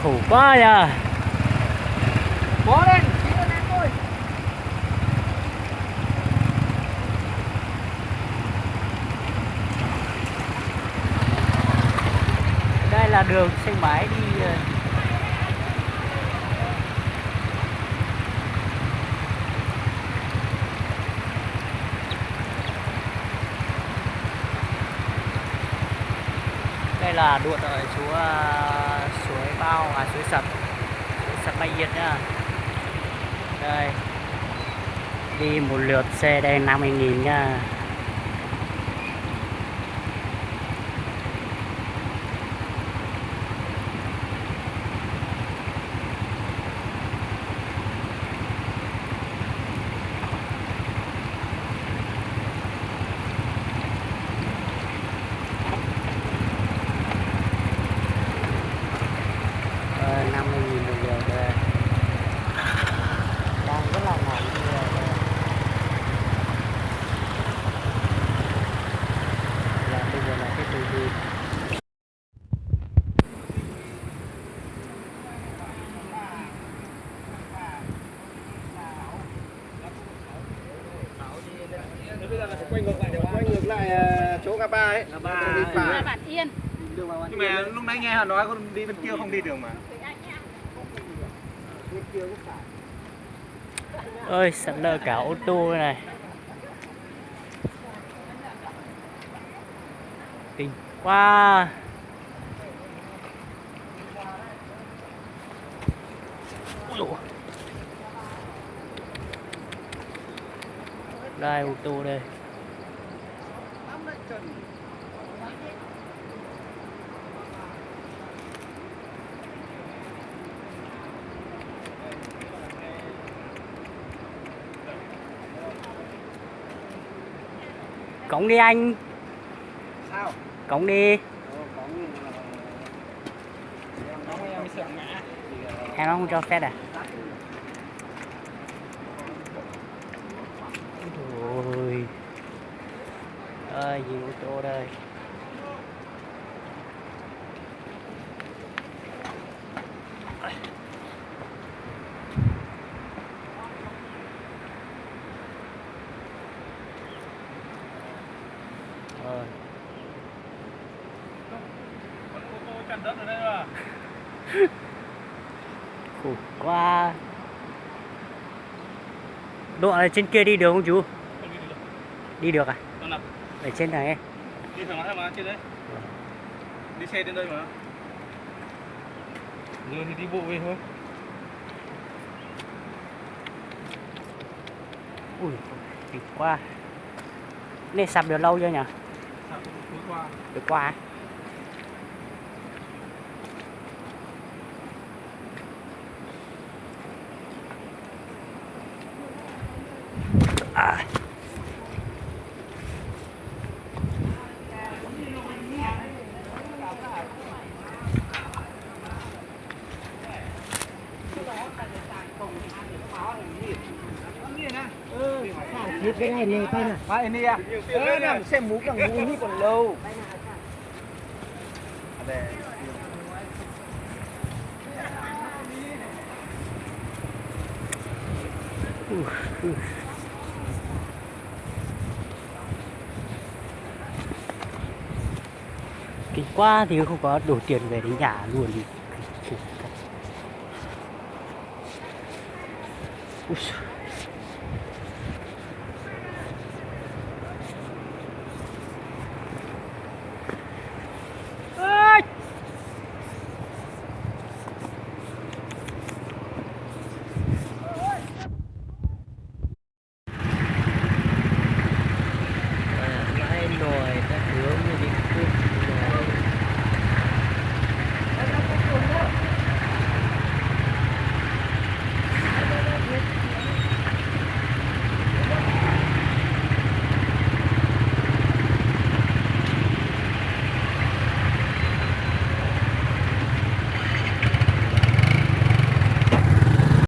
khổ quá nha. Bó lên, chỉ lên em thôi. Đây là đường xe máy đi. Đây là đuột ở suối Bao, suối Sập Bay Yên nhá. Đây, đi một lượt xe đây 50.000 nha. Ờ, 50.000 một lượt đây. Đang rất là nóng đây. Là bây giờ là cái từ đi. Bây giờ là phải quay ngược lại, quay ngược lại chỗ ngã ba ấy. Ngã ba là Bản Yên. Nhưng mà lúc nãy nghe họ nói con đi bên kia không đi được mà. Ơi, sạt lở cả ô tô này. Kinh quá. Ôi dồi. Đây ô tô đây. Cổng đi anh. Sao? Cổng đi. Em sợ ngã. Em không cho phép à? Ôi. Ơi, nhiều ô tô đây. Chặn đất ở đây mà. Khổ quá. Độ ở trên kia đi được không chú? Không đi được. Đi được à? Đâu nào? Ở trên này. Đi thẳng lại mà trên đấy. Đi xe đến đây mà. Rồi thì đi bộ về thôi. Ui, đi qua. Này sập được lâu chưa nhỉ? Sắp tối qua. Được qua á? À. Cái này này tay này. Ba ini à? Nằm xem mũ càng mũ như còn lâu. Kinh quá thì không có đủ tiền về đến nhà luôn đi. Ui.